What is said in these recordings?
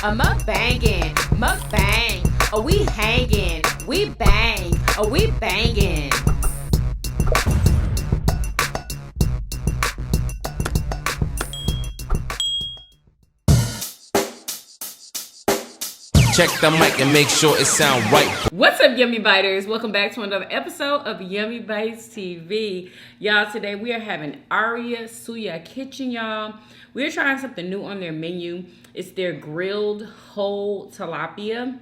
A mukbangin', mukbang. Oh, we hangin', we bang. Oh, we bangin'. Check the mic and make sure it sound right. What's up, Yummy Biters? Welcome back to another episode of Yummybitestv. Y'all, today we are having Aria Suya Kitchen, y'all. We're trying something new on their menu. It's their grilled whole tilapia.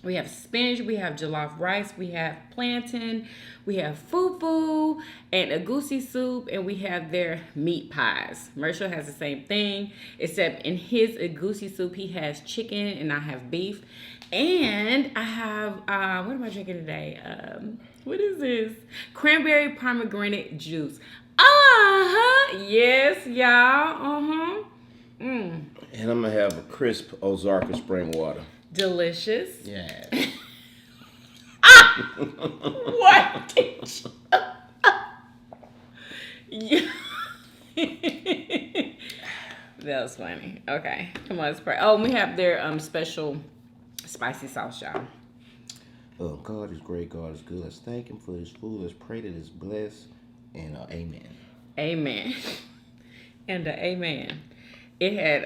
We have spinach, we have jollof rice, we have plantain, we have fufu, and a goosey soup, and we have their meat pies. Mershel has the same thing, except in his goosey soup, he has chicken, and I have beef. And I have, what am I drinking today? What is this? Cranberry pomegranate juice. Yes, y'all. And I'm gonna have a crisp Ozarka spring water. Delicious. Yeah. What? Yeah. That was funny. Okay, come on, let's pray. Oh, we have their special spicy sauce, y'all. Oh, God is great. God is good. Let's thank Him for His food. Let's pray that it's blessed. And amen. Amen. And amen. It had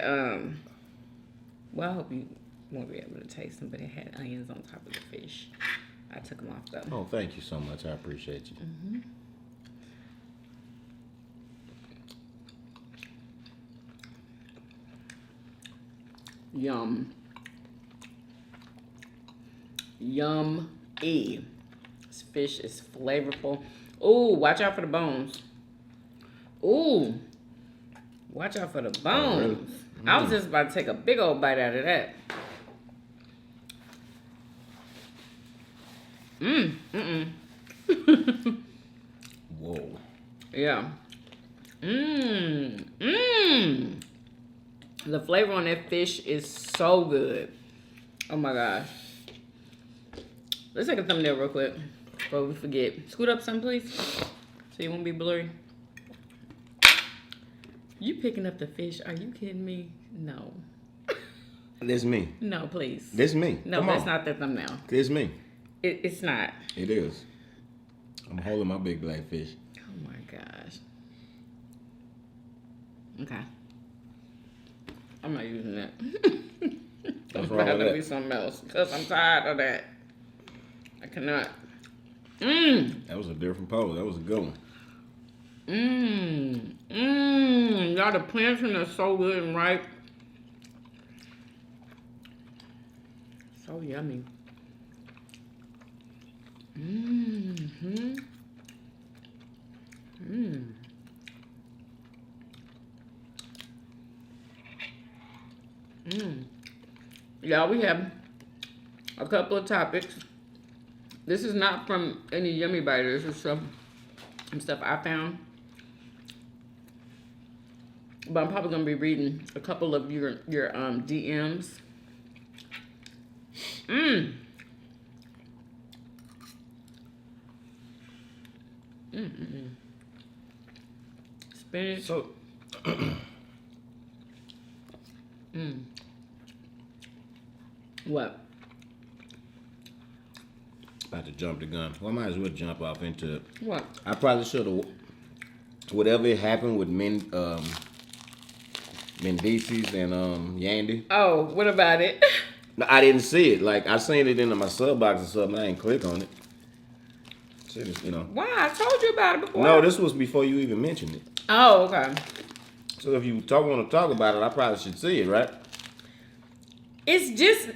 well, I hope you won't be able to taste them, but it had onions on top of the fish. I took them off though. Oh, thank you so much. I appreciate you. Yum. Yum-y. This fish is flavorful. Ooh, watch out for the bones. Ooh. Watch out for the bones. Oh, really? I was just about to take a big old bite out of that. Whoa. Yeah. The flavor on that fish is so good. Oh my gosh. Let's take a thumbnail real quick before we forget. Scoot up some, please, so you won't be blurry. You picking up the fish? Are you kidding me? No. This me. No, please. This me. No, Come that's on. not the thumbnail. This me. It's not. It is. I'm holding my big black fish. Oh my gosh. Okay. I'm not using that. What's wrong with to that? be something else because I'm tired of that. I cannot. That was a different pose. That was a good one. Y'all, the plantain are so good and ripe. So yummy. Y'all, we have a couple of topics. This is not from any Yummy Biters. This is some stuff I found. But I'm probably gonna be reading a couple of your DMs. Spinach. So, What? about to jump the gun. Well, I might as well jump off into it. What? I probably should have. Whatever happened with Mendecees and Yandy. Oh, what about it? No, I didn't see it. Like I seen it in my sub box or something. I ain't click on it. You know. Why? I told you about it before. No, this was before you even mentioned it. Oh, okay. So if you want to talk about it, I probably should see it, right? It's just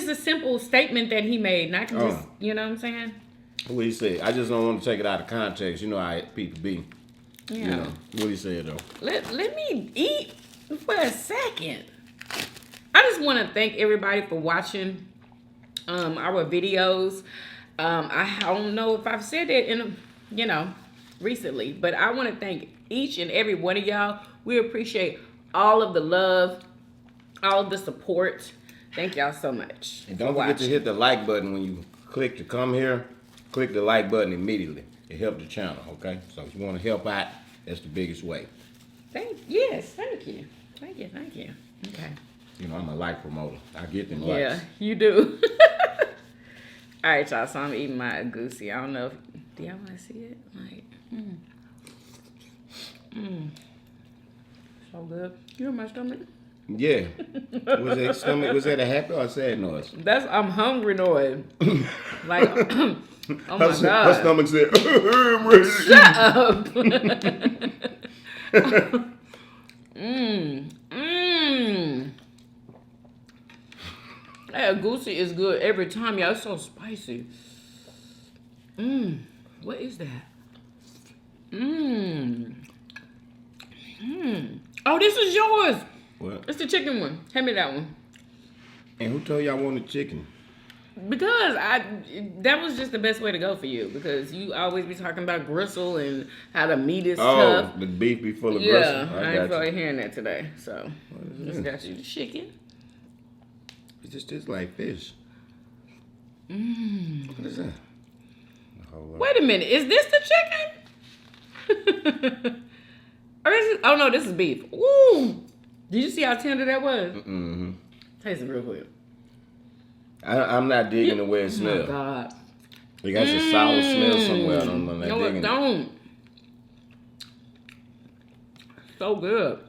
a simple statement that he made, and I can just, you know what I'm saying? What he said? I just don't want to take it out of context. You know how people be. Yeah. You know what he said though. Let me eat for a second. I just want to thank everybody for watching our videos. I don't know if I've said it recently, but I want to thank each and every one of y'all. We appreciate all of the love, all of the support. Thank y'all so much. And don't forget to hit the like button when you click to come here. Click the like button immediately. It helps the channel, okay? So if you want to help out, that's the biggest way. Thank you. Okay. You know, I'm a like promoter. I get them likes. Yeah, you do. All right, y'all. So I'm eating my goosey. I don't know if do y'all want to see it? Like, so good. You hear my stomach? Yeah. Was that a happy or a sad noise? I'm hungry noise. Like, oh my Her god. stomach said, Shut up. That goosey is good every time, y'all. It's so spicy. What is that? Oh, this is yours. What? It's the chicken one. Hand me that one. And who told you I wanted chicken? Because that was just the best way to go for you. Because you always be talking about gristle and how the meat is tough. Oh, the beef be full of Yeah, gristle. I ain't probably hearing that today. So, just got you the chicken. It just tastes like fish. What is that? Wait a minute. Is this the chicken? Or is it? Oh, no, this is beef. Ooh. Did you see how tender that was? Mm-hmm. Taste it real quick. I'm not digging the way it smells. Oh, my God. It got a sour smell somewhere. I'm not No, digging it don't. So good.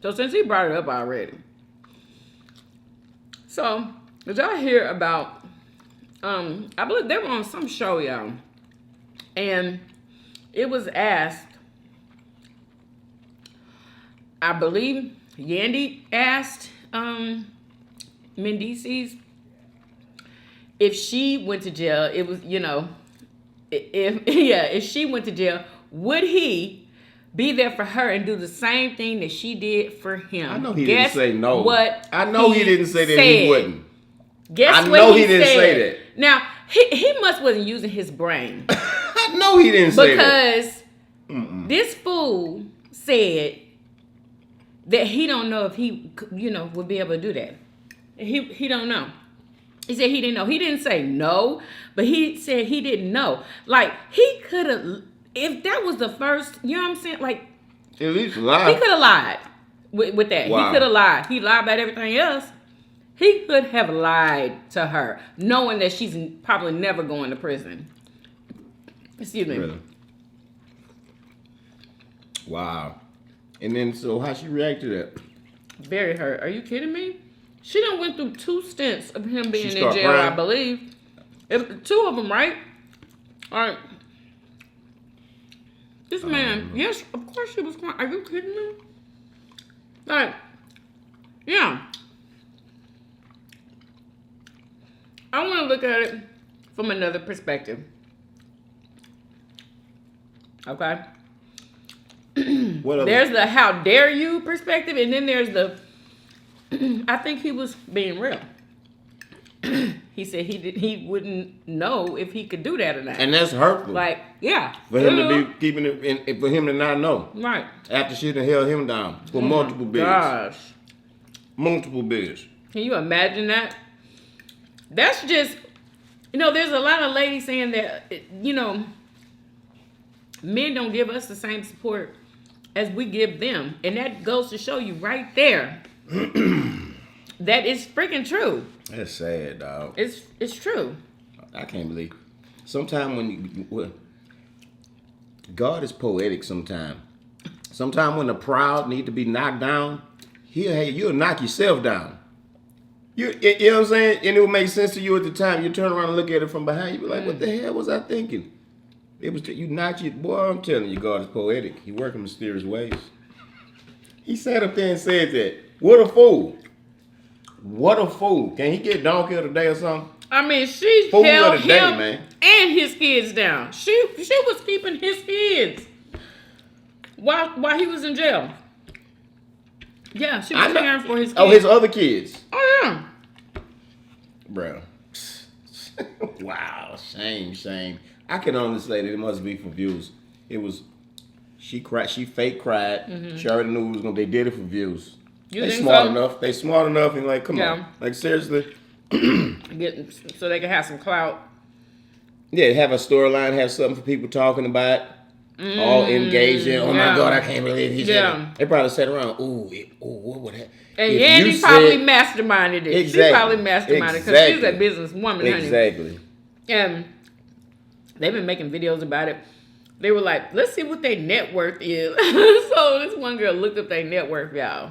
So since he brought it up already. So, did y'all hear about, I believe they were on some show, y'all. And it was asked, I believe Yandy asked Mendecees if she went to jail. It was, you know, if she went to jail, would he be there for her and do the same thing that she did for him? I know he didn't say no. What I know he didn't say that said. he wouldn't. Guess I what know he didn't said. say that. Now he must wasn't using his brain I know he didn't say that. because this fool said that he don't know if he, you know, would be able to do that. He don't know. He said he didn't know. He didn't say no, but he said he didn't know. Like, he could have, if that was the first, you know what I'm saying? Like, At least lie. he could have lied with that. Wow. He could have lied. He lied about everything else. He could have lied to her, knowing that she's probably never going to prison. Excuse me. Really? Wow. And then, so how she react to that? Very hurt. Are you kidding me? She done went through 2 stints of him being in start jail, crying? I believe. 2 of them, right? All right. This man, yes, of course she was crying. Are you kidding me? Like, yeah. I want to look at it from another perspective. Okay? What else? There's the how dare you perspective, and then there's the I think he was being real. He said he wouldn't know if he could do that or not. And that's hurtful. Like, yeah. For him to be keeping it, and for him to not know. Right. After she done held him down for multiple bids. Gosh. Multiple bids. Can you imagine that? That's just, you know, there's a lot of ladies saying that, you know, men don't give us the same support as we give them. And that goes to show you right there that it's freaking true. That's sad, dog. It's true. I can't believe. Sometimes God is poetic sometimes. Sometimes when the proud need to be knocked down, you'll knock yourself down. You know what I'm saying? And it will make sense to you at the time. You turn around and look at it from behind. You be like, what the hell was I thinking? It was you knocked you. Boy, I'm telling you, God is poetic. He works in mysterious ways. He sat up there and said that. What a fool. What a fool. Can he get donkey of the day or something? I mean, she Fool held of the day, him man. and his kids down. She was keeping his kids while he was in jail. Yeah, she was caring for his kids. Oh, his other kids. Oh, yeah. Bro. Wow. Shame. I can only say that it must be for views. It was, she fake cried. She already knew it was going to, they did it for views. They smart enough. They smart enough and like, come on. Like, seriously. So they can have some clout. Yeah, have a storyline, have something for people talking about. all engaged in. Oh my yeah. God, I can't believe he said Yeah. it. They probably sat around. Ooh, what would happen? And If Yandy you probably said- masterminded it. Exactly. She probably masterminded it because she's a businesswoman, honey. Exactly. And they've been making videos about it. They were like, let's see what their net worth is. So this one girl looked up their net worth, y'all.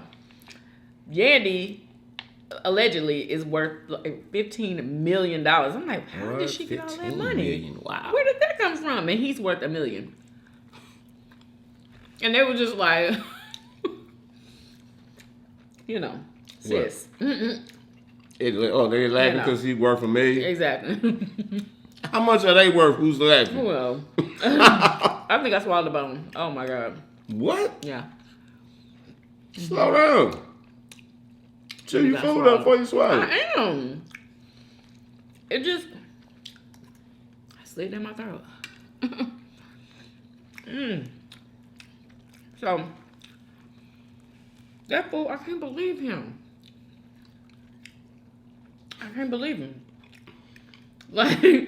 Yandy allegedly is worth like $15 million. I'm like, how did she get all that 15 money? million? Wow. Where did that come from? And he's worth $1 million. And they were just like, you know, sis. They're laughing because he worth for me. Exactly. How much are they worth? Who's laughing? Well, I think I swallowed a bone. Oh my God. What? Yeah. Slow down. Chew your food up before you swallow. I am. It just slid down my throat. So that fool, I can't believe him. I can't believe him. Like, he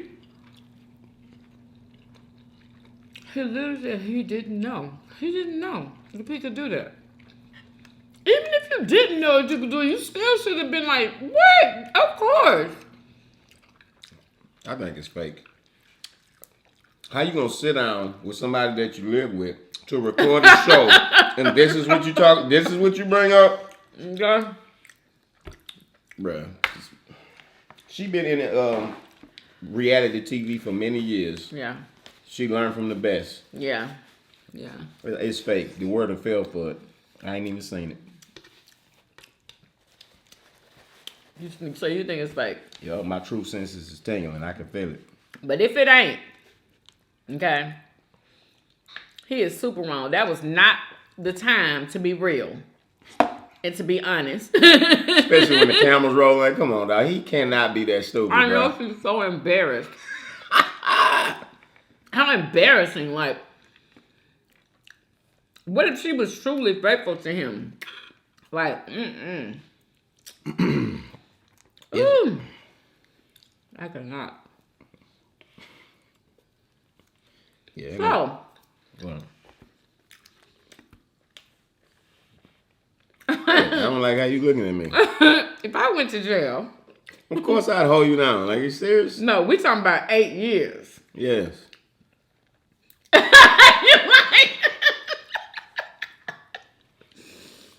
literally said he didn't know. He didn't know if he could do that. Even if you didn't know what you could do, you still should have been like, what? Of course. I think it's fake. How you gonna sit down with somebody that you live with to record a show and this is what you talk, this is what you bring up? Okay. Bruh. She been in reality TV for many years. Yeah. She learned from the best. Yeah. Yeah. It's fake. The word of fell for it. I ain't even seen it. So you think it's fake? Yo, my true senses is tingling. I can feel it. But if it ain't, okay, he is super wrong. That was not the time to be real and to be honest. Especially when the camera's rolling. Come on, dog. He cannot be that stupid, I know bro. she's so embarrassed. How embarrassing. Like, what if she was truly faithful to him? Like, Ooh. I cannot. Yeah. So, Well. I don't like how you looking at me. if I went to jail, Of course I'd hold you down. Like, you serious? no, we talking about 8 years. Yes. You lying?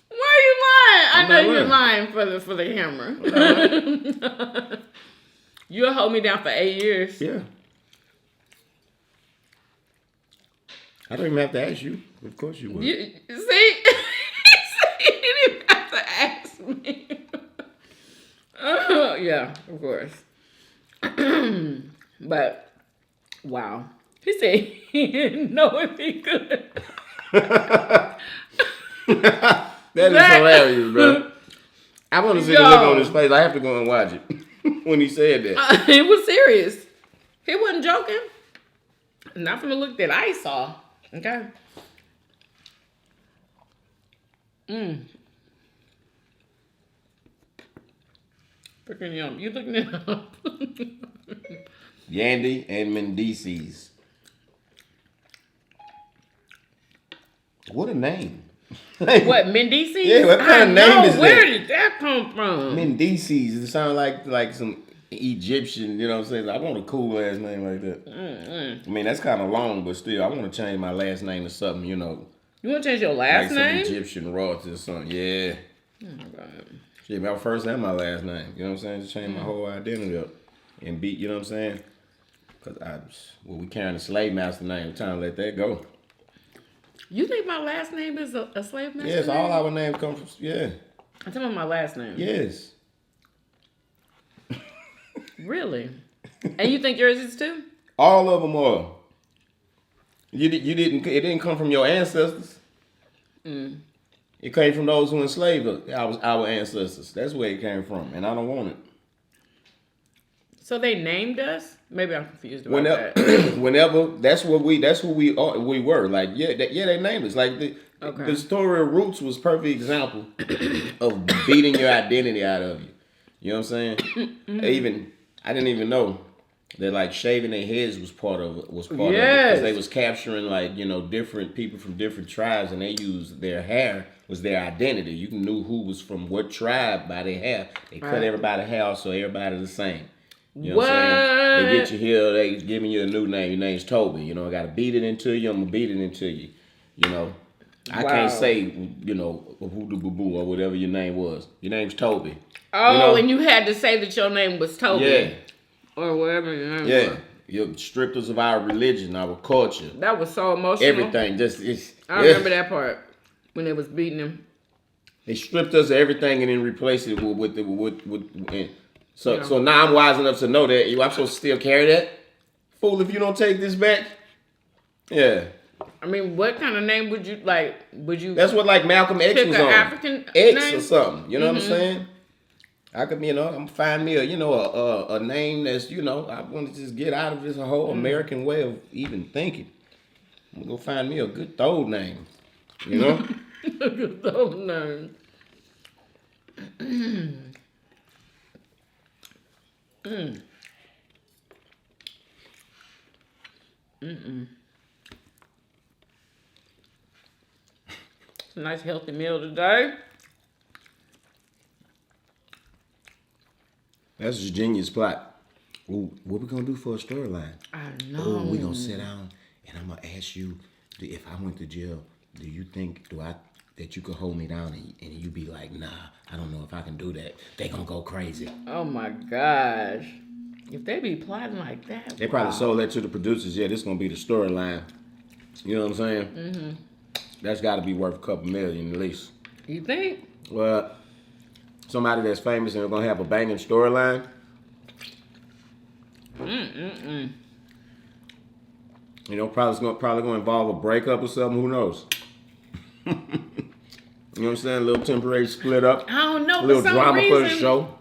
Why are you lying? I I'm know not you're lying. lying for the camera. You'll hold me down for 8 years. Yeah. I don't even have to ask you. Of course you would. You see? You didn't even have to ask me. Yeah, of course. But, wow. He said he didn't know if he could. That is hilarious, bro. I want to see the look on his face. I have to go and watch it when he said that. It was serious. He wasn't joking. Not from the look that I saw. Okay. Freaking yum. You looking it up? Yandy and Mendecees. What a name. What, Mendecees? Yeah, what kind of name is that? Where did that come from? Mendecees. It sounds like some Egyptian, you know what I'm saying? I want a cool ass name like that. I mean, that's kind of long, but still, I want to change my last name to something, you know. You want to change your last like name? some Egyptian royalty or something. Yeah. Oh my God. Shit, my first and my last name. You know what I'm saying? Just change my whole identity up and beat, you know what I'm saying? Because we carrying a slave master name. We're trying to let that go. You think my last name is a slave master Yes, name? all our names come from, yeah. I'm talking about my last name. Yes. Really? And you think yours is too? All of them are. It didn't come from your ancestors. It came from those who enslaved our ancestors. That's where it came from, and I don't want it. So they named us? Maybe I'm confused about that. Whenever that's who we are, we were. Like they named us. Like the story of Roots was a perfect example of beating your identity out of you. You know what I'm saying? I didn't even know That like shaving their heads was part of it. Of it Yes. because they was capturing like different people from different tribes, and they used their hair was their identity. You knew who was from what tribe by their hair. They cut everybody's hair off so everybody the same. You know what I'm saying? They get you here, they giving you a new name. Your name's Toby. You know, I gotta beat it into you. I'm gonna beat it into you. You know, I can't say hoodoo boo boo or whatever your name was. Your name's Toby. Oh, and you had to say that your name was Toby. Yeah. Or whatever your name was. You stripped us of our religion, our culture. That was so emotional. Everything. I remember that part when they was beating him. They stripped us of everything and then replaced it with so now I'm wise enough to know that I'm supposed to still carry that. Fool, if you don't take this back. Yeah. I mean, what kind of name would you like? Would you? That's what like Malcolm X pick was an on. African X name? or something. You know what I'm saying? I could, I'm gonna find me a name that's, I want to just get out of this whole American way of even thinking. I'm gonna go find me a good throw name. You know? A good throw name. It's a nice healthy meal today. That's a genius plot. Ooh, what we gonna do for a storyline? I know. Oh, we gonna sit down and I'm gonna ask you, if I went to jail, do you think that you could hold me down and you be like, nah, I don't know if I can do that. They gonna go crazy. Oh my gosh. If they be plotting like that. They probably sold that to the producers. Yeah, this gonna be the storyline. You know what I'm saying? Mm-hmm. That's gotta be worth a couple million at least. You think? Well, somebody that's famous and gonna have a banging storyline. Probably gonna involve a breakup or something. Who knows? You know what I'm saying? A little temporary split up. I don't know. A little for some drama reason, for the show.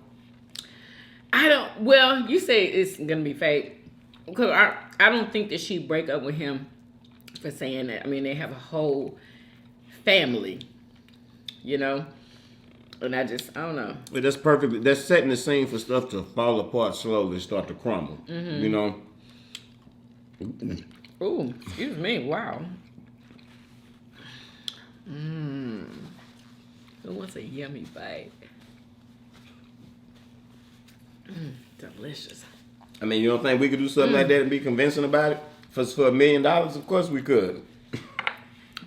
Well, you say it's gonna be fake. Because I don't think that she'd break up with him for saying that. I mean, they have a whole family, And I don't know. But that's perfect. That's setting the scene for stuff to fall apart slowly, start to crumble. You know? Ooh, excuse me. Wow. Who wants a yummy bite? Delicious. I mean, you don't think we could do something like that and be convincing about it? For $1 million? Of course we could.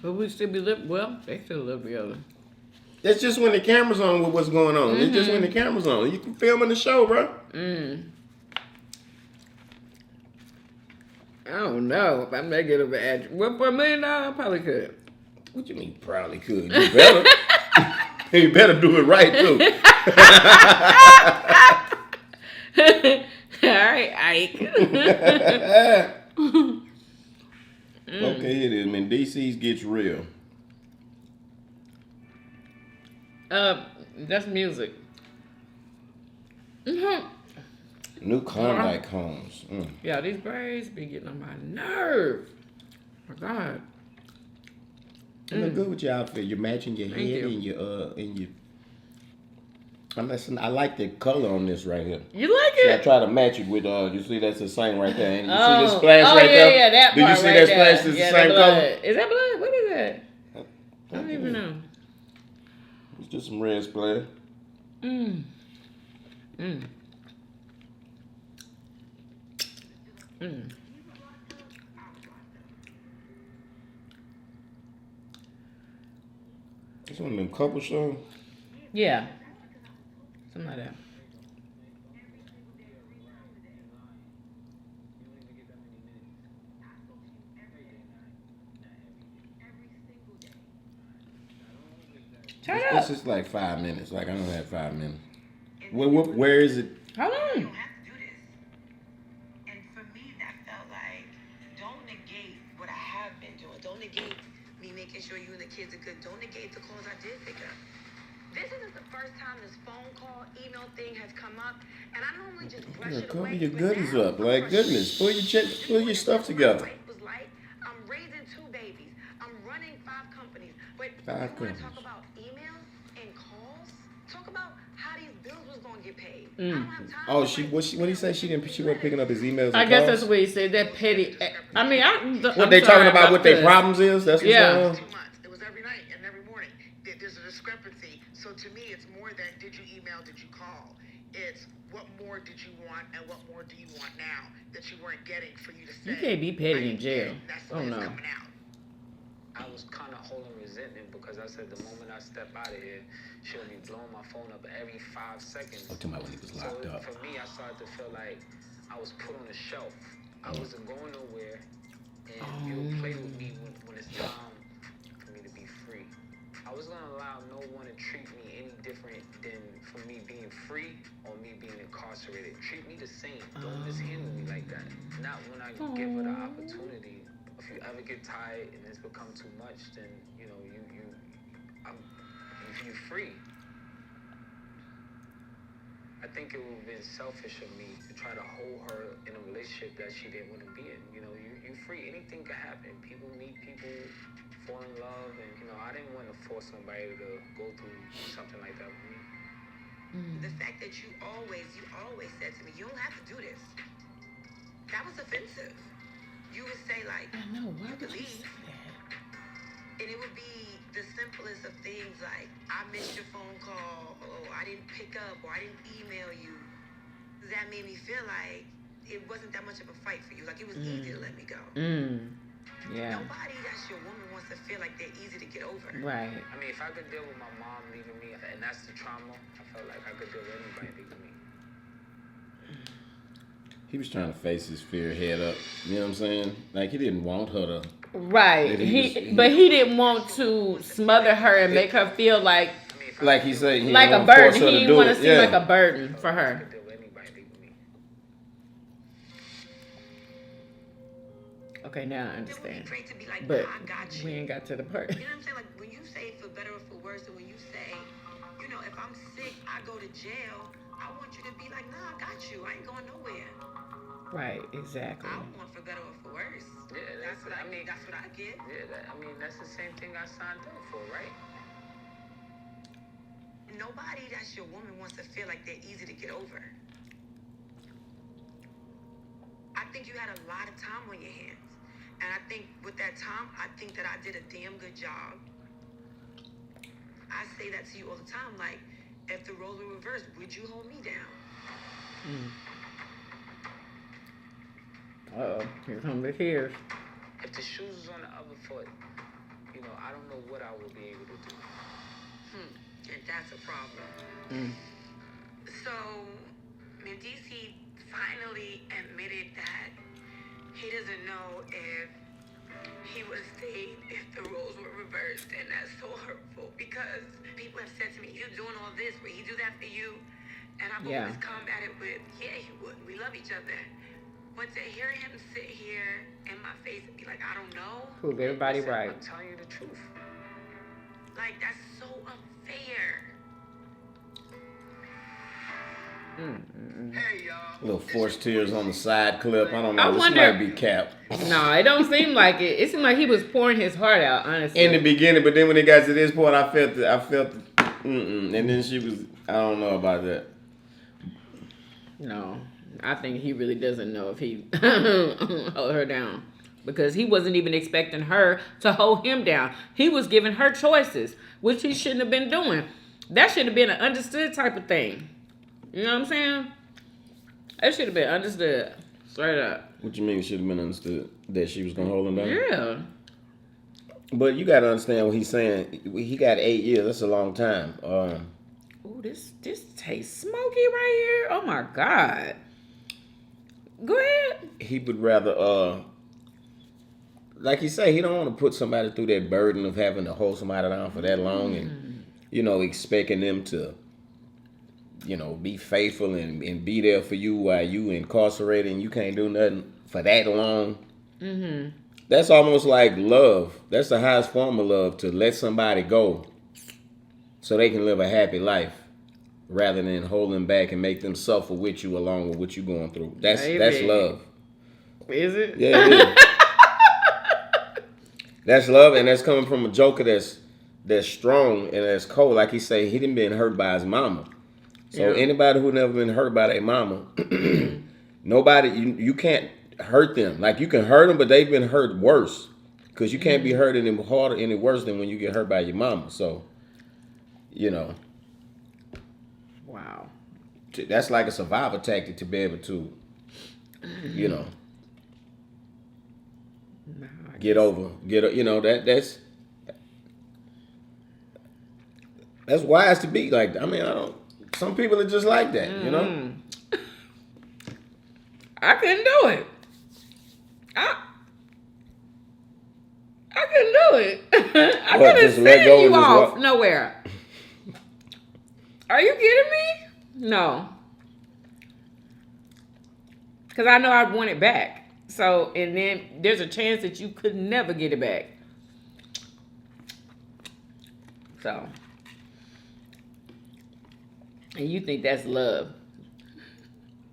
But we still be they still live together. It's just when the camera's on with what's going on. It's just when the camera's on. You can film in the show, bro. I don't know if I'm that good of an actor. Well, for $1 million, I probably could. What you mean probably could? You better. You better do it right, too. All right, Ike. Okay, it is. Mendecees gets real. That's music. New Klondike cones. Yeah, these braids be getting on my nerve. Oh my God. You look good with your outfit. You're matching your head and your I like the color on this right here. You like See, I it? try to match it with you see that's the same right there. And you see this splash right yeah, there? yeah, that Do part you see right that there. splash? It's Yeah, the same blood. color. Is that blood? What is that? I don't even know. It's just some red splash. It's one of them couple shows. Yeah. Something like that. This is like 5 minutes. Like I don't have 5 minutes. Where is it? Hold on. You don't have to do this. And for me, that felt like, don't negate what I have been doing. Don't negate me making sure you and the kids are good. Don't negate the calls I did pick up. This isn't the first time this phone call, email thing has come up, and I normally just brush it Cover away. your but goodies now, up. Like goodness, pull your stuff together. Was like, I'm raising 2 babies. I'm running 5 companies. But 5 you want to companies. talk about emails and calls? Talk about how these bills was going to get paid. Oh, what did he say? She wasn't picking up his emails. I guess that's what he said. That petty. I mean, what they talking about? What their problems is? That's what's going on. 2 months. It was every night and every morning. There's a discrepancy. So to me, it's more than did you email, did you call? It's what more did you want and what more do you want now that you weren't getting for you to say. You can't be petty in jail. That's the way it's coming out. I was kind of holding resentment because I said the moment I step out of here, she'll be blowing my phone up every 5 seconds. Oh, tell me when he was locked up. For me, I started to feel like I was put on a shelf. I wasn't going nowhere, and you'll play with me when it's time for me to be free. I was gonna allow no one to treat me any different than for me being free or me being incarcerated. Treat me the same. Don't mishandle me like that. Not when I give her the opportunity. If you ever get tired and it's become too much, then you're free. I think it would have been selfish of me to try to hold her in a relationship that she didn't want to be in. You free. Anything could happen. People meet people, fall in love, and I didn't want to force somebody to go through something like that with me. The fact that you always said to me, you don't have to do this. That was offensive. You would say like, I know. Why you would you believe, say that? and it would be the simplest of things like, I missed your phone call, or I didn't pick up, or I didn't email you. That made me feel like it wasn't that much of a fight for you. Like it was easy to let me go. Yeah. Nobody that's your woman wants to feel like they're easy to get over. Right. I mean, if I could deal with my mom leaving me, and that's the trauma, I felt like I could deal with anybody leaving me. He was trying to face his fear head up. You know what I'm saying? Like, he didn't want her to... Right. But he didn't want to smother her and make her feel like... Like he said, he like a burden. He didn't want to seem like a burden for her. Okay, now I understand. Great to be like, But I got you. we ain't got to the part. You know what I'm saying? Like when you say for better or for worse, and when you say, if I'm sick, I go to jail, I want you to be like, nah, I got you. I ain't going nowhere. Right, exactly. I want for better or for worse. Yeah, That's what I get. Yeah, that's the same thing I signed up for, right? Nobody that's your woman wants to feel like they're easy to get over. I think you had a lot of time on your hands. And I think with that time, I think that I did a damn good job. I say that to you all the time, like, if the roles were reversed, would you hold me down? Uh-oh, here come the tears. If the shoes was on the other foot, I don't know what I would be able to do. And that's a problem. So, Mendecees finally admitted that he doesn't know if he would have stayed if the roles were reversed, and that's so hurtful because people have said to me, "You're doing all this, would he do that for you?" And I've always combated with, "Yeah, he would. We love each other." But to hear him sit here in my face and be like, "I don't know," Prove everybody right. I'm telling you the truth. like that's so unfair. Hey, y'all. Little forced tears on the side clip. I don't know. I This wonder- might be cap. No, it don't seem like it. It seemed like he was pouring his heart out, honestly. In the beginning, but then when it got to this point, I felt it. And then she was. I don't know about that. No, I think he really doesn't know if he held her down. Because he wasn't even expecting her to hold him down. He was giving her choices, which he shouldn't have been doing. That should have been an understood type of thing. You know what I'm saying? That should have been understood. Straight up. What you mean it should have been understood that she was gonna hold him down? Yeah. But you gotta understand what he's saying. He got 8 years. That's a long time. Ooh, this tastes smoky right here. Oh my God. Go ahead. He would rather like you say, he don't want to put somebody through that burden of having to hold somebody down for that long and expecting them to be faithful and be there for you while you incarcerated and you can't do nothing for that long. Mm-hmm. That's almost like love. That's the highest form of love, to let somebody go so they can live a happy life rather than hold them back and make them suffer with you along with what you're going through. That's love. Is it? Yeah, it is. That's love, and that's coming from a joker that's strong and that's cold. Like he say, he didn't been hurt by his mama. So Yeah. anybody who never been hurt by their mama, nobody, you can't hurt them. Like you can hurt them, but they've been hurt worse. Because you can't be hurt any harder, any worse than when you get hurt by your mama. So, you know, Wow. that's like a survival tactic to be able to, you know, get over, you know, that's wise to be like that. I mean, some people are just like that, you know? I couldn't do it. I couldn't do it. I What, couldn't just let send go you and just off walk? nowhere. Are you kidding me? No. Because I know I'd want it back. So, and then there's a chance that you could never get it back. So, and you think that's love.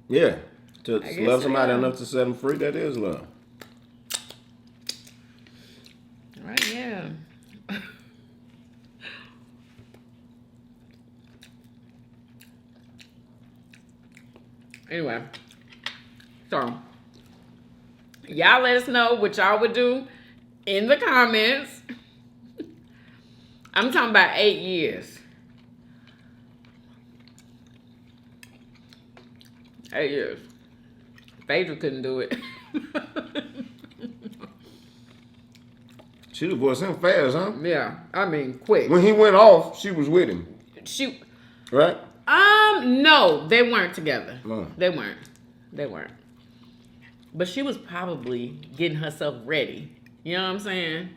Yeah. To I guess love somebody so. enough to set them free, that is love. Right, yeah. Anyway, so y'all let us know what y'all would do in the comments. I'm talking about 8 years. 8 years. Phaedra couldn't do it. She divorced him fast, huh? Yeah, I mean, quick. When he went off, she was with him, She, right? no, they weren't together. No. They weren't. But she was probably getting herself ready. You know what I'm saying?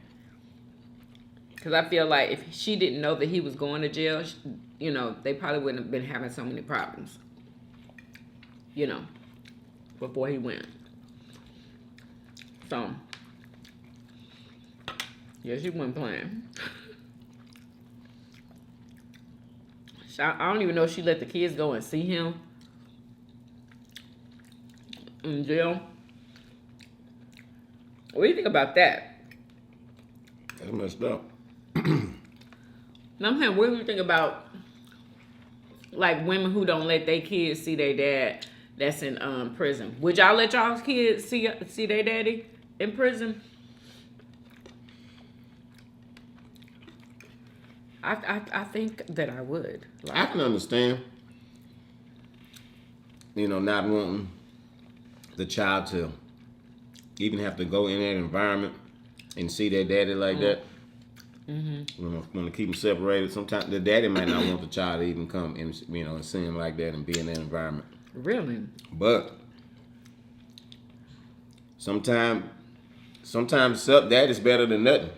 Because I feel like if she didn't know that he was going to jail, you know, they probably wouldn't have been having so many problems. You know, before he went. So, yeah, she wasn't playing. I don't even know if she let the kids go and see him in jail. What do you think about that? That's messed up. Now I'm saying, what do you think about like women who don't let their kids see their dad that's in prison? Would y'all let y'all's kids see their daddy in prison? I think that I would. I can understand, you know, not wanting the child to even have to go in that environment and see their daddy like that. Mm-hmm. You know, want to keep them separated. Sometimes the daddy might not want the child to even come and, you know, and see him like that and be in that environment. Really? But sometimes that is better than nothing.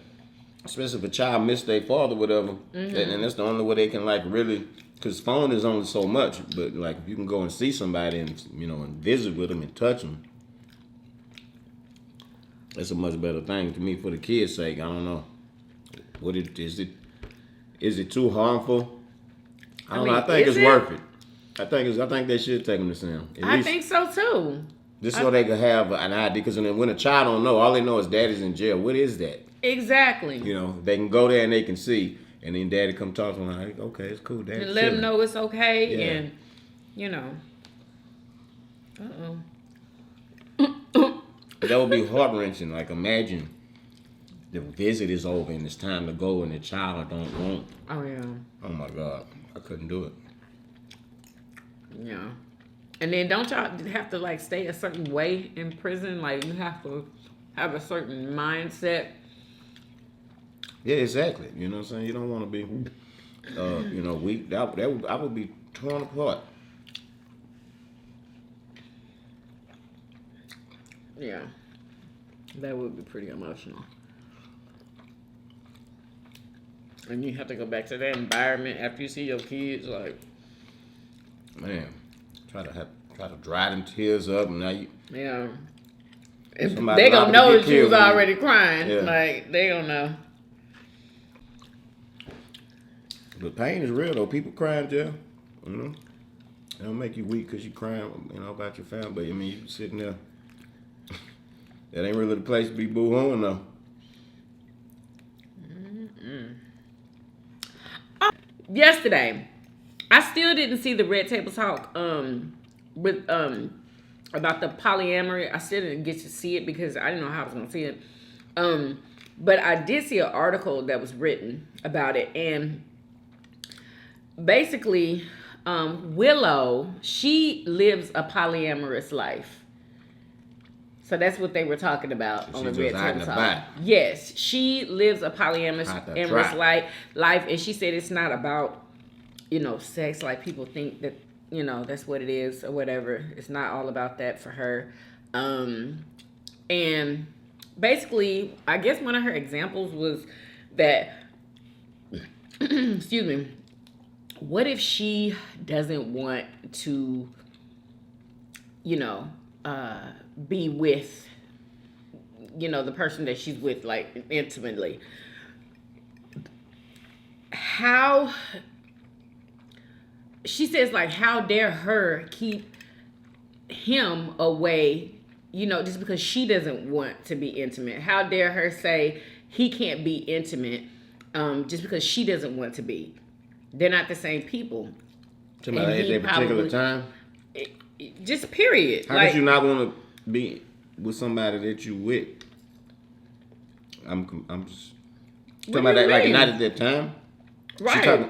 Especially if a child missed their father, whatever, and that's the only way they can like really. Because phone is only so much, but like if you can go and see somebody and, you know, and visit with them and touch them, that's a much better thing to me for the kids' sake. I don't know. Is it too harmful? I don't know. I think it's worth it. I think they should take them to see him. I think so too. Just so they can have an idea. Because when a child don't know, all they know is daddy's in jail. What is that? Exactly. You know, they can go there and they can see, and then daddy come talk to them like, okay, it's cool, daddy. And let them know it's okay, Yeah. and you know. That would be heart wrenching. Like imagine the visit is over and it's time to go, and the child don't want. Oh yeah. Oh my God, I couldn't do it. Yeah. And then don't y'all have to like stay a certain way in prison? Like you have to have a certain mindset. Yeah, exactly. You know what I'm saying? You don't want to be, you know, weak. I would be torn apart. Yeah. That would be pretty emotional. And you have to go back to that environment after you see your kids, like, Man, try to dry them tears up, and now you. yeah. If Somebody they liable gonna to know get that you was killed when you- already crying. Yeah. Like, they gonna know. But pain is real though. People cry in jail. You know, it don't make you weak because you crying, you know, about your family. But I mean, you sitting there. That ain't really the place to be boo-hooing though. Yesterday, I still didn't see the Red Table Talk with about the polyamory. I still didn't get to see it because I didn't know how I was gonna see it. But I did see an article that was written about it, and basically, Willow, she lives a polyamorous life. So that's what they were talking about on the Red Table Talk. Yes, she lives a polyamorous life, and she said it's not about, sex like people think that, that's what it is or whatever. It's not all about that for her. And basically, I guess one of her examples was that, excuse me, what if she doesn't want to, be with, the person that she's with, like, intimately? How, she says, like, how dare her keep him away, just because she doesn't want to be intimate? How dare her say he can't be intimate just because she doesn't want to be? They're not the same people. At a particular time? Just period. How could you not want to be with somebody that you with? I'm just talking about that, like, not at that time? Right. Okay.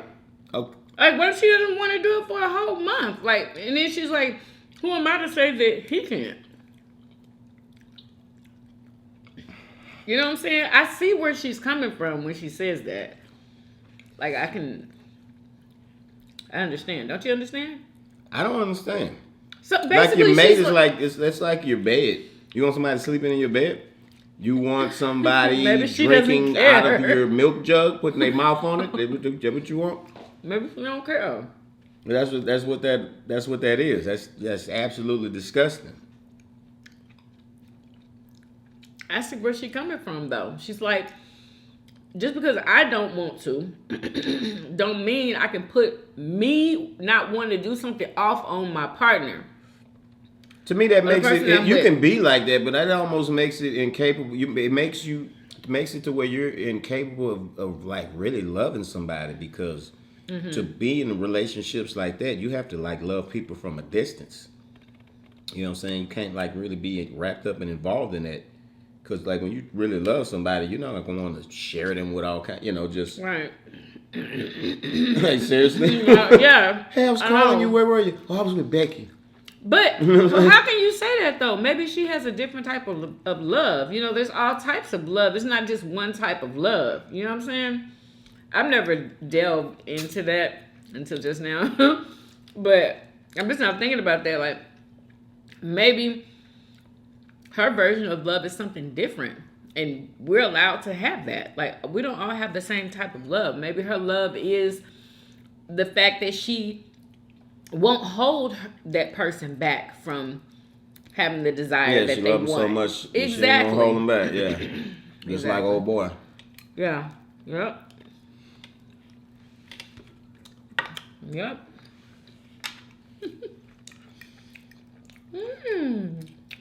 Like, what if she doesn't want to do it for a whole month? Like, and then she's like, who am I to say that he can't? You know what I'm saying? I see where she's coming from when she says that. Like, I understand. Don't you understand? I don't understand. So basically, like, your mate is that's like your bed. You want somebody sleeping in your bed? You want somebody drinking out of your milk jug, putting their mouth on it? That's what you want? Maybe she don't care. That's what that is. That's absolutely disgusting. I see where she's coming from, though. She's like, just because I don't want to, don't mean I can put me not wanting to do something off on my partner. To me, that makes it. You can be like that, but that almost makes it incapable. It makes it to where you're incapable of like really loving somebody, because to be in relationships like that, you have to like love people from a distance. You know what I'm saying? You can't like really be wrapped up and involved in that. Because, like, when you really love somebody, you're not going to want to share them with all kinds, just... Right. Hey, seriously? Yeah. Hey, I was calling you. Where were you? Oh, I was with Becky. But how can you say that, though? Maybe she has a different type of love. There's all types of love. It's not just one type of love. You know what I'm saying? I've never delved into that until just now. But I'm just not thinking about that. Like, maybe her version of love is something different, and we're allowed to have that. Like, we don't all have the same type of love. Maybe her love is the fact that she won't hold that person back from having the desire that they want. Yeah, she loves him so much. Exactly. She ain't gonna hold him back. Yeah, just like old boy. Yeah. Yep.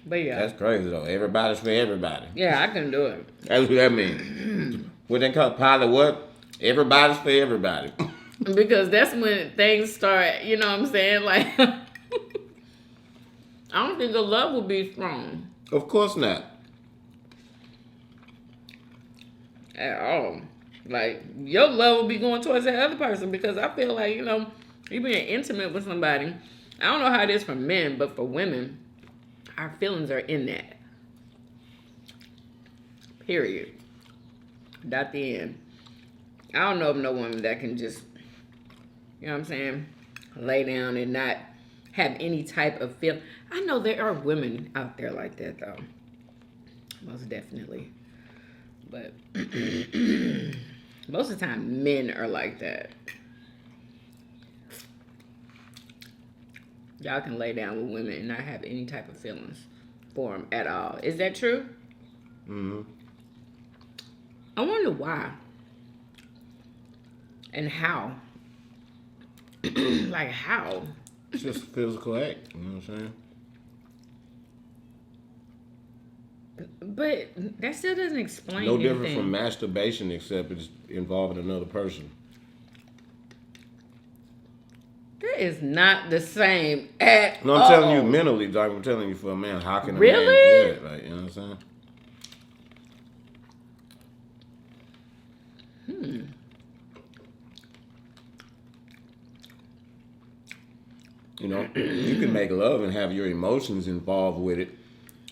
But yeah. That's crazy though. Everybody's for everybody. Yeah, I can do it. That's what that means. What they call poly what? Everybody's for everybody. Because that's when things start, you know what I'm saying? Like, I don't think the love will be strong. Of course not. At all. Like, your love will be going towards that other person, because I feel like, you being intimate with somebody, I don't know how it is for men, but for women, our feelings are in that. Period. Dot the end. I don't know of no woman that can just, you know what I'm saying, lay down and not have any type of feel. I know there are women out there like that, though. Most definitely. But most of the time, men are like that. Y'all can lay down with women and not have any type of feelings for them at all. Is that true? Mm-hmm. I wonder why. And how. Like, how? It's just a physical act. You know what I'm saying? But that still doesn't explain No anything. different from masturbation, except it's involving another person. is not the same at No, all. I'm telling you mentally, dog. I'm telling you for a man, how can a Really? man do that? Like, you know what I'm saying? You know, you can make love and have your emotions involved with it.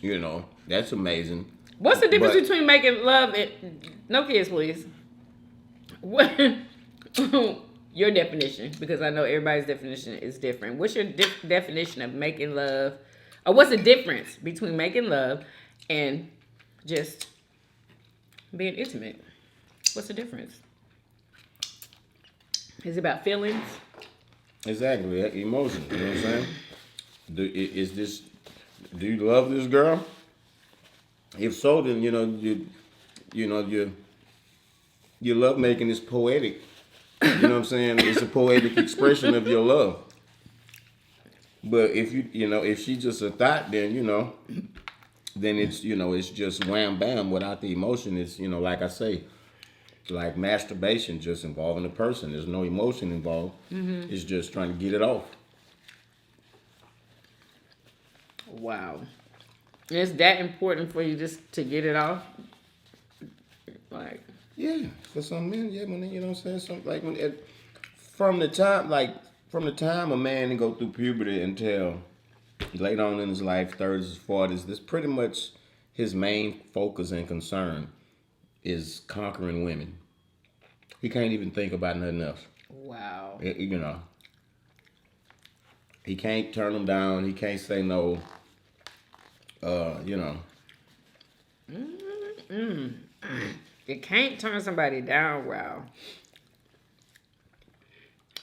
You know, that's amazing. What's the difference But- between making love and no kids, please? What your definition? Because I know everybody's definition is different. What's your definition of making love? Or what's the difference between making love and just being intimate? What's the difference? Is it about feelings? Exactly, emotion. You know what I'm saying? Do you love this girl? If so, then your love making is poetic. You know what I'm saying? It's a poetic expression of your love. But if she's just a thought, then then it's just wham bam without the emotion. It's like I say, like masturbation, just involving a person. There's no emotion involved. Mm-hmm. It's just trying to get it off. Wow. Is that important for you just to get it off? Like, yeah, for some men, yeah, when you know what I'm saying, something like from the time a man go through puberty until later on in his life, 30s, 40s, this pretty much his main focus and concern is conquering women. He can't even think about nothing else. wow. He can't turn them down. He can't say no. You can't turn somebody down. Wow.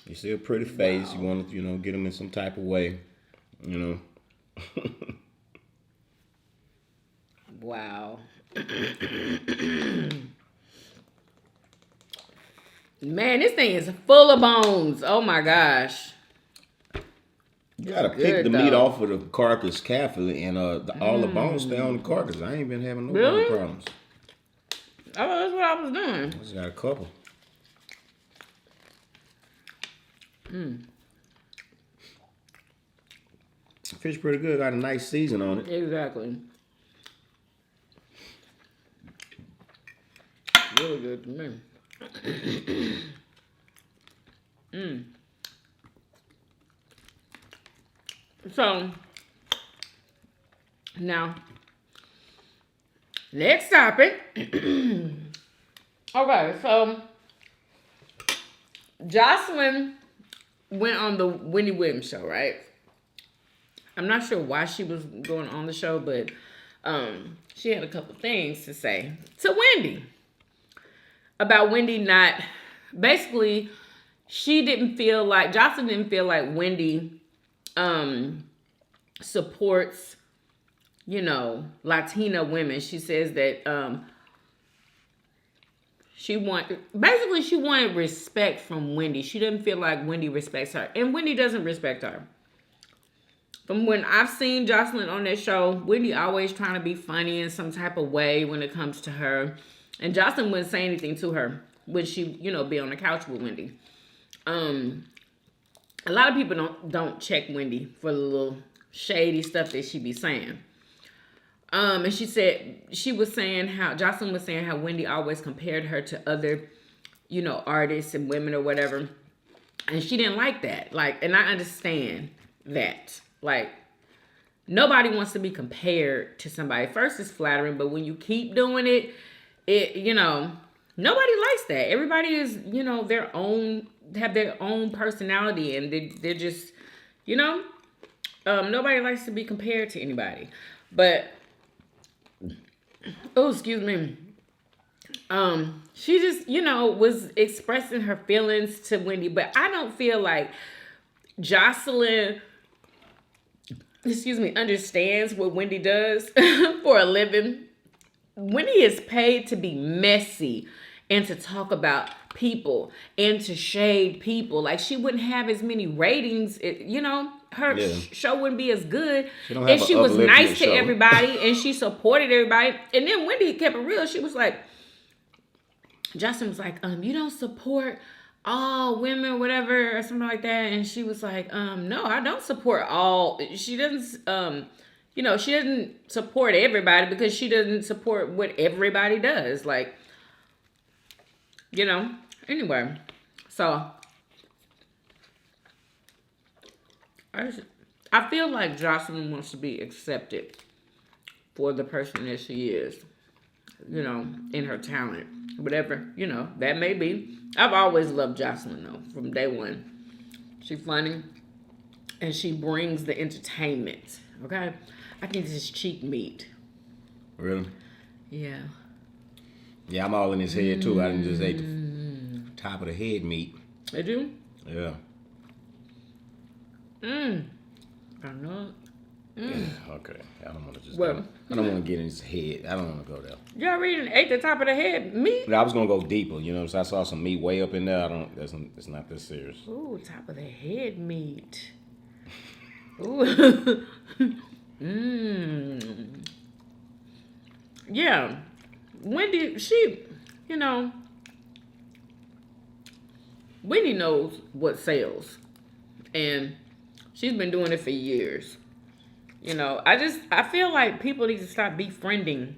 You see a pretty face. Wow. You want to, get them in some type of way. Wow. Man, this thing is full of bones. Oh my gosh. You gotta pick the meat off of the carcass carefully, and all the bones stay on the carcass. I ain't been having no bone problems. Oh, that's what I was doing. I just got a couple. Fish pretty good. Got a nice season on it. Exactly. Really good to me. So, now, next topic. Okay, so Jocelyn went on the Wendy Williams show, right? I'm not sure why she was going on the show, but she had a couple things to say to Wendy about Wendy not, basically, Jocelyn didn't feel like Wendy supports, Latina women. She says that she wanted respect from Wendy. She didn't feel like Wendy respects her, and Wendy doesn't respect her. From when I've seen Jocelyn on that show, Wendy always trying to be funny in some type of way when it comes to her. And Jocelyn wouldn't say anything to her when she, be on the couch with Wendy. A lot of people don't check Wendy for the little shady stuff that she be saying. And Jocelyn was saying how Wendy always compared her to other, artists and women or whatever. And she didn't like that. And I understand that. Nobody wants to be compared to somebody. First, it's flattering, but when you keep doing it, nobody likes that. Everybody is, have their own personality, and they're just, nobody likes to be compared to anybody. But, excuse me. She just, was expressing her feelings to Wendy, but I don't feel like Jocelyn, understands what Wendy does for a living. Wendy is paid to be messy and to talk about people and to shade people. She wouldn't have as many ratings, her show wouldn't be as good if she was nice to everybody and she supported everybody. And then Wendy kept it real. She was like, Justin was like, you don't support all women, whatever, or something like that. And she was like, no, I don't support all. She doesn't, she doesn't support everybody because she doesn't support what everybody does. Like, anyway. So, I feel like Jocelyn wants to be accepted for the person that she is, in her talent. Whatever, that may be. I've always loved Jocelyn, though, from day one. She's funny, and she brings the entertainment, okay? I think this is cheek meat. Really? Yeah. Yeah, I'm all in his head, too. I didn't just ate the top of the head meat. Did you? Yeah. I know. Yeah, okay. I don't want to just Well, I don't want to get in his head. I don't want to go there. You already ate the top of the head meat? I was going to go deeper, so I saw some meat way up in there. It's not this serious. Ooh, top of the head meat. Ooh. Yeah. Wendy, Wendy knows what sells. And she's been doing it for years. I feel like people need to stop befriending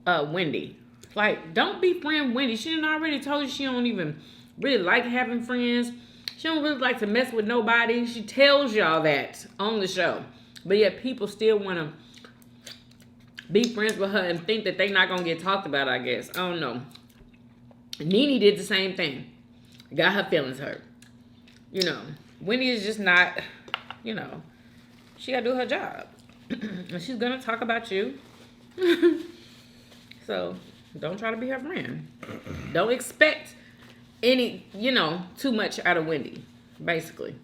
Wendy. Like, don't befriend Wendy. She done already told you she don't even really like having friends. She don't really like to mess with nobody. She tells y'all that on the show. But yet people still want to be friends with her and think that they not going to get talked about, I guess. I don't know. Nene did the same thing. Got her feelings hurt. Wendy is just not, she got to do her job. And she's going to talk about you. So, don't try to be her friend. Don't expect too much out of Wendy, basically.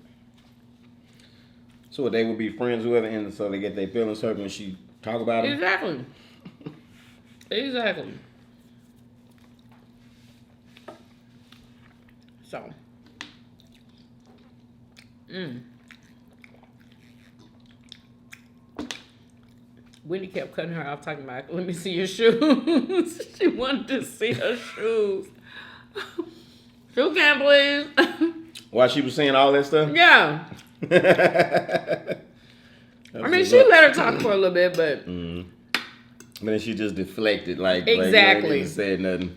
So they would be friends with her, and so they get their feelings hurt when she talk about it? Exactly. Exactly. So. Wendy kept cutting her off, talking about, let me see your shoes. She wanted to see her shoes. Shoe cam, please. While she was saying all that stuff? Yeah. I mean, she let her talk for a little bit, but... But then she just deflected, like... Exactly. Like said nothing.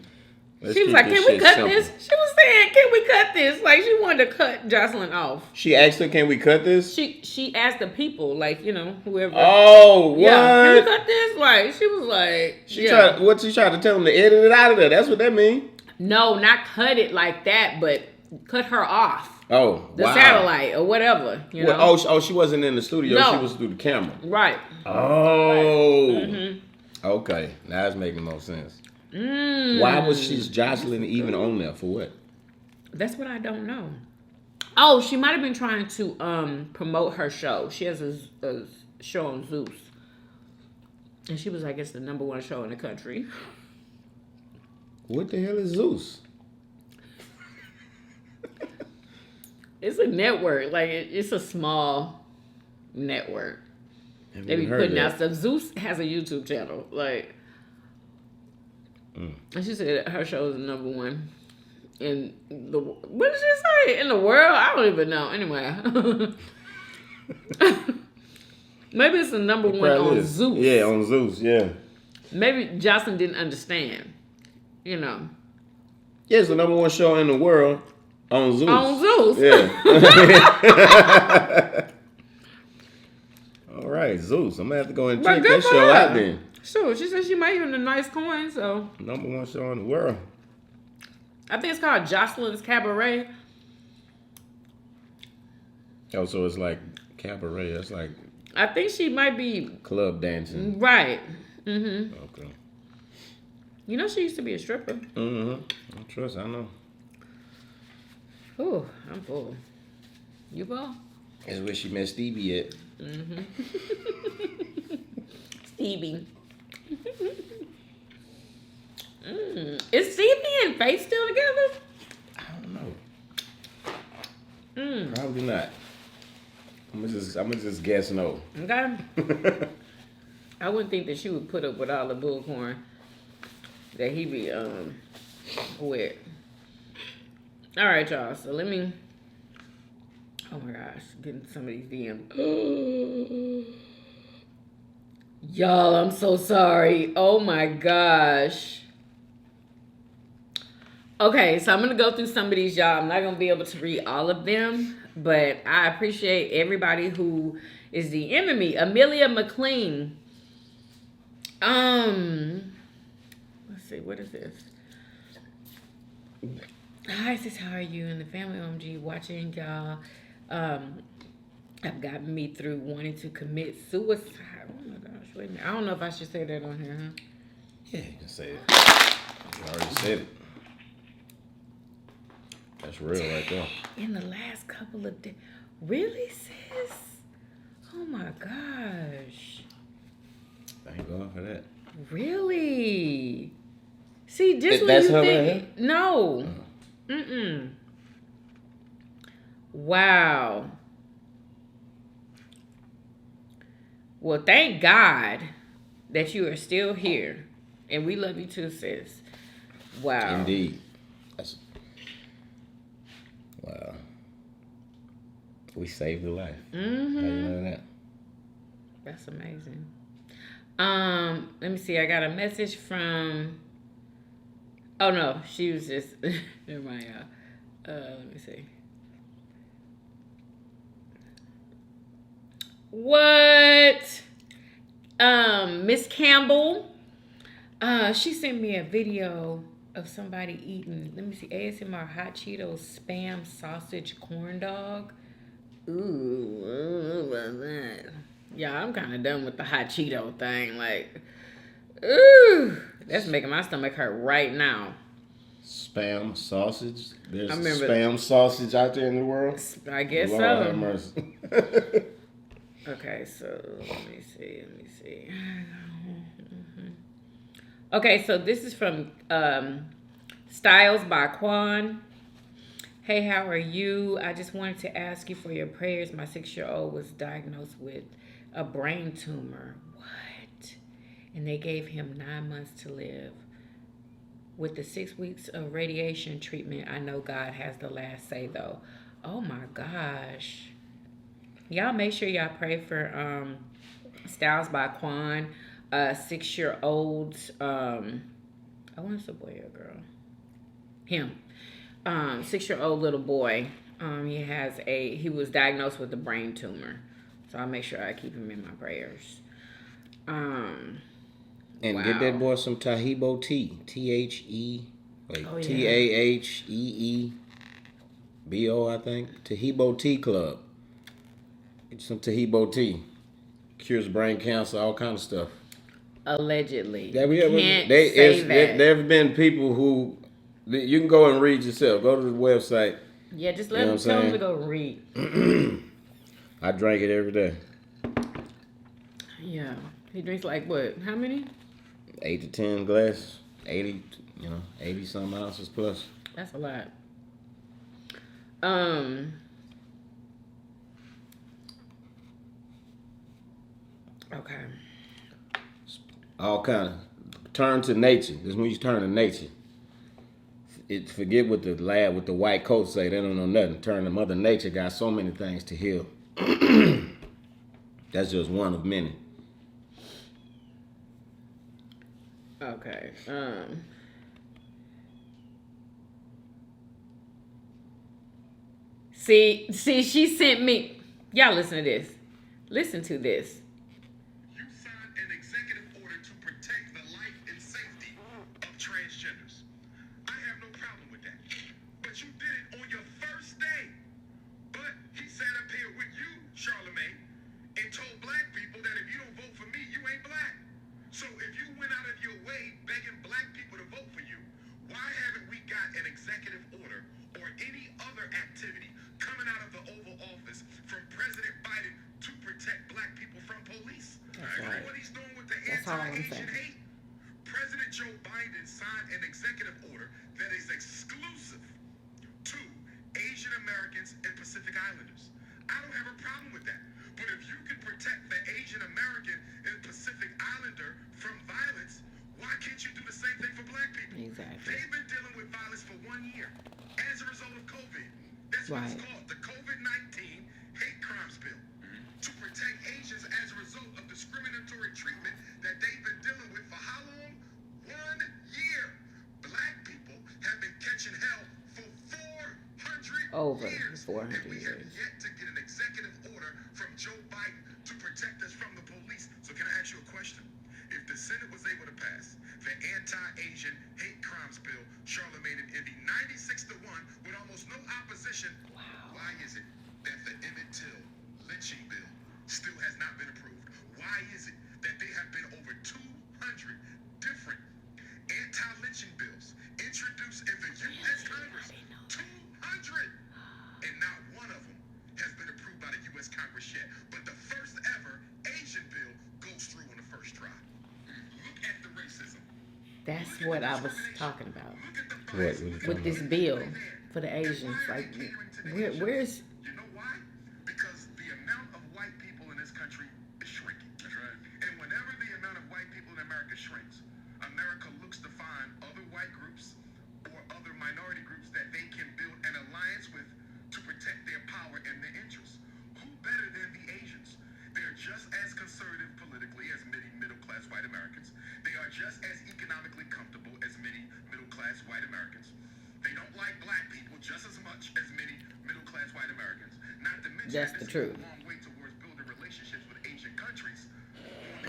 She was like, can we cut this? She was saying, can we cut this? Like, she wanted to cut Jocelyn off. She asked her, can we cut this? She asked the people, like, whoever. Oh, what? Yeah, can we cut this? Like, she was like... She tried to tell them to edit it out of there. That's what that means. No, not cut it like that, but cut her off. Oh, the satellite or whatever, Well, she wasn't in the studio. No. She was through the camera. Right. Oh. Right. Okay, now it's making more sense. Why was Jocelyn even on there? For what? That's what I don't know. Oh, she might have been trying to promote her show. She has a show on Zeus. And she was, I guess, the #1 show in the country. What the hell is Zeus? It's a network. Like, it's a small network. They be putting out stuff. Zeus has a YouTube channel. Like, and she said her show is #1 in the... What did she say? In the world? I don't even know. Anyway. Maybe it's the #1 on Zeus. Yeah, on Zeus, yeah. Maybe Jocelyn didn't understand. Yeah, it's the #1 show in the world on Zeus. On Zeus. Yeah. All right, Zeus. I'm going to have to go and check that show out then. Sure, she said she made him a nice coin, so. #1 show in the world. I think it's called Jocelyn's Cabaret. Oh, so it's like cabaret. That's like... I think she might be... club dancing. Right. Mm-hmm. Okay. She used to be a stripper. Mm-hmm. I trust. I know. Ooh, I'm full. You full? That's where she met Stevie at. Mm-hmm. Stevie. Is Stevie and Faith still together? I don't know. Probably not. I'm gonna just guess no. Okay. I wouldn't think that she would put up with all the bullcorn that he be with. All right, y'all. So let me. Oh my gosh, getting some of these DMs. Y'all, I'm so sorry. Oh my gosh. Okay, so I'm gonna go through some of these, y'all. I'm not gonna be able to read all of them, but I appreciate everybody who is DMing me. Amelia McLean. Let's see, what is this? Hi, sis, how are you? And the family OMG watching y'all. Have gotten me through wanting to commit suicide. Oh my gosh, wait a minute. I don't know if I should say that on here, huh? Yeah, you can say it. You already said it. That's real right there. In the last couple of days. Really, sis? Oh my gosh. Thank God for that. Really? See, just when That's you her think... right No. Wow. Well, thank God that you are still here. And we love you too, sis. Wow. Indeed. Wow. We saved a life. Mm-hmm. How you know that? That's amazing. Let me see. I got a message from... Oh, no. She was just... Never mind, y'all. Let me see. What? Miss Campbell. She sent me a video of somebody eating, let me see, ASMR hot Cheetos spam sausage corn dog. Ooh, what was that? Yeah, I'm kind of done with the hot Cheeto thing. Like, ooh, that's making my stomach hurt right now. Spam sausage? There's I remember spam sausage out there in the world? I guess Lord so. have mercy. Okay, so let me see. Okay, so this is from Styles by Quan. Hey, how are you? I just wanted to ask you for your prayers. My 6-year-old was diagnosed with a brain tumor. What? And they gave him 9 months to live. With the 6 weeks of radiation treatment, I know God has the last say, though. Oh, my gosh. Y'all make sure y'all pray for Styles by Quan. 6-year-old, I want to say boy or girl. Him. 6-year-old little boy. He was diagnosed with a brain tumor. So I'll make sure I keep him in my prayers. And wow. get that boy some Tahibo tea. T-H-E, like Oh, yeah. T-A-H-E-E-B-O, I think. Tahibo Tea Club. Get some Tahibo tea. Cures brain cancer, all kind of stuff. Allegedly. There have been people who, you can go and read yourself. Go to the website. Yeah, just tell them to go read. I drank it every day. Yeah. He drinks like what? How many? 8 to 10 glasses. 80 some ounces plus. That's a lot. Okay. All kind of turn to nature. This is when you turn to nature. Forget what the white coats say. They don't know nothing. Turn to Mother Nature. Got so many things to heal. That's just one of many. Okay. See, she sent me. Y'all listen to this. Listen to this. You signed an executive order to protect the life and safety of transgenders. I have no problem with that. But you did it on your first day. But he sat up here with you, Charlemagne, and told black people that if you don't vote for me, you ain't black. So if you went out of your way begging black people to vote for you, why haven't we got an executive order or any other activity coming out of the Oval Office from President Biden to protect black people from police? Right. What he's doing with the That's all I'm anti-Asian saying. hate? President Joe Biden signed an executive order that is exclusive to Asian Americans and Pacific Islanders. I don't have a problem with that. But if you can protect the Asian American and Pacific Islander from violence, why can't you do the same thing for black people? Exactly. They've been dealing with with violence for 1 year as a result of COVID. That's what it's called, the COVID-19 Hate Crimes Bill. To protect Asians as a result of discriminatory treatment that they've been dealing with for how long? 1 year. Black people have been catching hell for 400 Over years. 400 and we have years. yet to get an executive order from Joe Biden to protect us from the police. So can I ask you a question? If the Senate was able to pass the anti-Asian hate crimes bill, Charlemagne and Envy, 96-1 with almost no opposition, why is it that the Emmett Till lynching bill still has not been approved? Why is it that there have been over 200 different anti-lynching bills introduced in the U.S. Congress? 200! And not one of them has been approved by the U.S. Congress yet. But the first ever Asian bill goes through on the first try. Look at the racism. That's what I was talking about Look at the What? bias. with this bill for the Asians. Like, where's You know why? Because the amount of white people in this country is shrinking. That's right. And whenever the amount of white people in America shrinks, America looks to find other white groups or other minority groups that they can build an alliance with to protect their power and their interests. Who better than the Asians? They're just as conservative politically as many middle-class white Americans. They are just as economically comfortable as many middle-class white Americans. They don't like black people just as much as many middle-class white Americans. Not to mention That's that the this truth. is a long way towards building relationships with Asian countries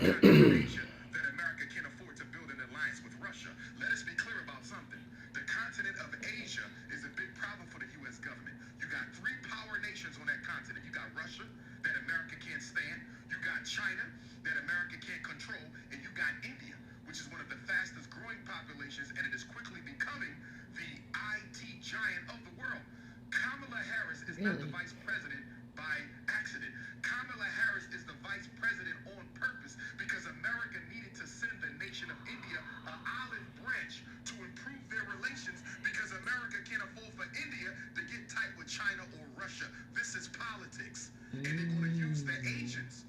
on the continent of Asia that America can't afford to build an alliance with Russia. Let us be clear about something. The continent of Asia is a big problem for the U.S. government. You got 3 power nations on that continent. You got Russia, that America can't stand. You got China, that America can't control. And you got India, which is one of the fastest growing populations, and it is quickly becoming the IT giant of the world. Kamala Harris is not the vice president by accident. Kamala Harris is the vice president on purpose because America needed to send the nation of India an olive branch to improve their relations because America can't afford for India to get tight with China or Russia. This is politics. And they're going to use the Asians,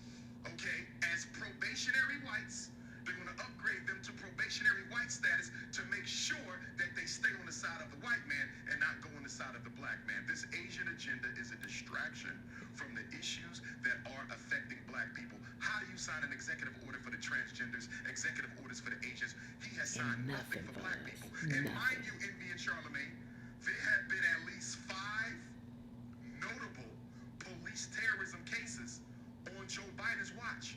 okay, as probationary whites. They're going to upgrade them to probationary white status to make sure that they stay on the side of the white man and not go on the side of the black man. This Asian agenda is a distraction from the issues that are affecting black people. How do you sign an executive order for the transgenders, executive orders for the Asians? He has signed nothing for black people. And mind you, Envy and Charlemagne, there have been at least 5 notable police terrorism cases on Joe Biden's watch.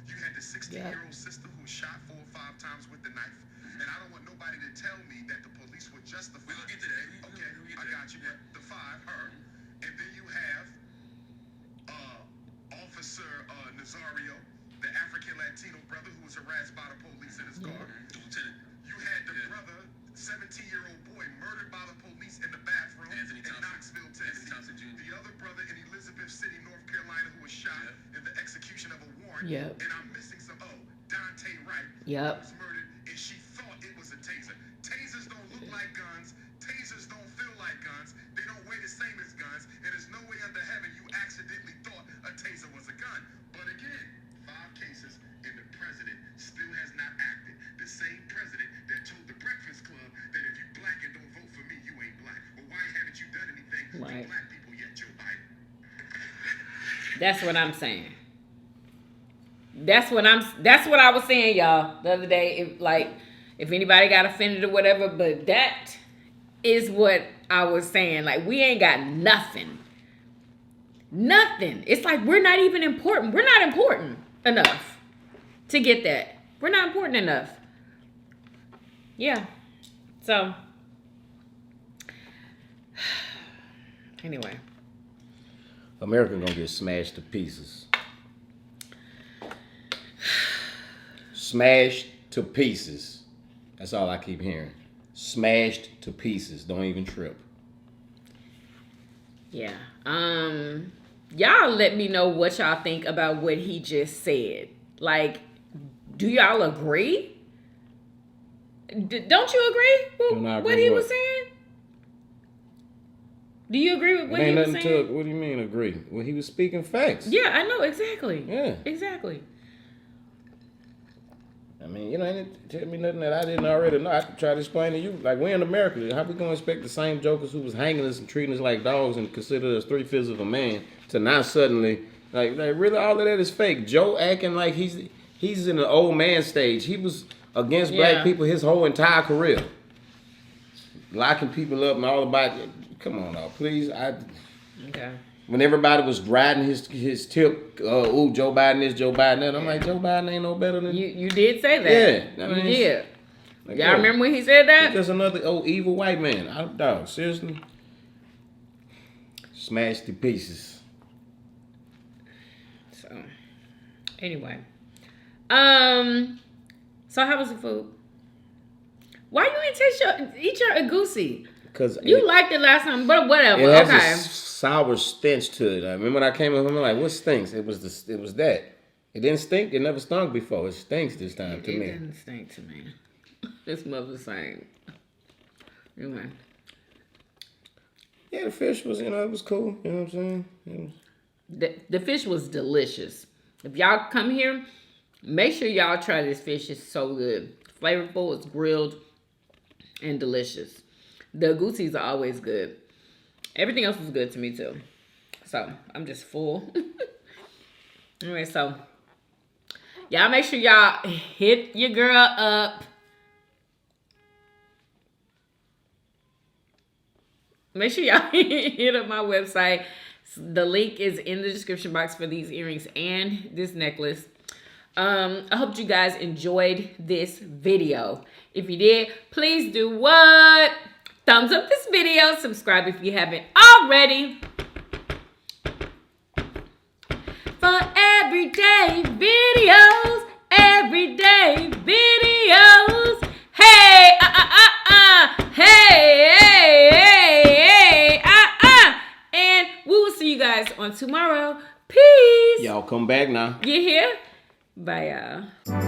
You had the 16-year-old sister who was shot 4 or 5 times with the knife. And I don't want nobody to tell me that the police were justified. We'll get to that. Okay, I got you. But the 5, her. And then you have Officer Nazario, the African Latino brother who was harassed by the police in his car. Lieutenant. You had the brother, 17-year-old boy, murdered by the police in the bathroom in Knoxville, Tennessee. The other brother in Elizabeth City, North Carolina, who was shot in the execution of a warrant. And I'm missing some. Dante Wright. Was murdered, and she thought it was a taser. Tasers don't look like guns. Tasers don't feel like guns. They don't weigh the same as guns. And there's no way under heaven you accidentally thought a taser was a gun. But again, 5 cases, and the president still has not acted. The same president that told the Breakfast Club that if you black and don't vote for me, you ain't black. Well, why haven't you done anything for black people yet, Joe Biden? That's what I'm saying. That's what I was saying, y'all, the other day. If anybody got offended or whatever, but that is what I was saying. Like, we ain't got nothing. Nothing. It's like we're not even important. We're not important enough to get that. We're not important enough. Yeah. So, anyway. America gonna get smashed to pieces. Smashed to pieces. That's all I keep hearing. Smashed to pieces. Don't even trip. Yeah. Y'all let me know what y'all think about what he just said. Like, do y'all agree? Don't you agree with what he was saying? Do you agree with what he was saying? What do you mean agree? Well, he was speaking facts. Yeah, I know exactly. Yeah, exactly. I mean, you know, ain't tell me nothing that I didn't already know. I could try to explain to you. Like, we're in America. How we gonna expect the same jokers who was hanging us and treating us like dogs and considered us 3/5 of a man to now suddenly, like really all of that is fake. Joe acting like he's in the old man stage. He was against black people his whole entire career. Locking people up and all about it. Come on now, please. Okay. When everybody was riding his tip, Joe Biden this, Joe Biden that, I'm like, Joe Biden ain't no better than you did say that. Yeah, I mean, you did. Like, y'all remember when he said that? There's another old evil white man. Dog, seriously, smashed to pieces. So, anyway, so how was the food? Why you didn't eat your agouti? Because you liked it last time, but whatever. It has a sour stench to it. I remember when I came home, I'm like, what stinks? It was that. It didn't stink. It never stunk before. It stinks this time to me. It didn't stink to me. It smells the same. Anyway. Yeah, the fish was, it was cool. You know what I'm saying? The fish was delicious. If y'all come here, make sure y'all try this fish. It's so good. Flavorful. It's grilled and delicious. The agoutis are always good. Everything else was good to me too. So I'm just full. Anyway, so y'all make sure y'all hit your girl up. Make sure y'all hit up my website. The link is in the description box for these earrings and this necklace. I hope you guys enjoyed this video. If you did, please do what? Thumbs up this video. Subscribe if you haven't already. For everyday videos. Everyday videos. Hey, hey, and we will see you guys on tomorrow. Peace. Y'all come back now. You hear? Bye, y'all.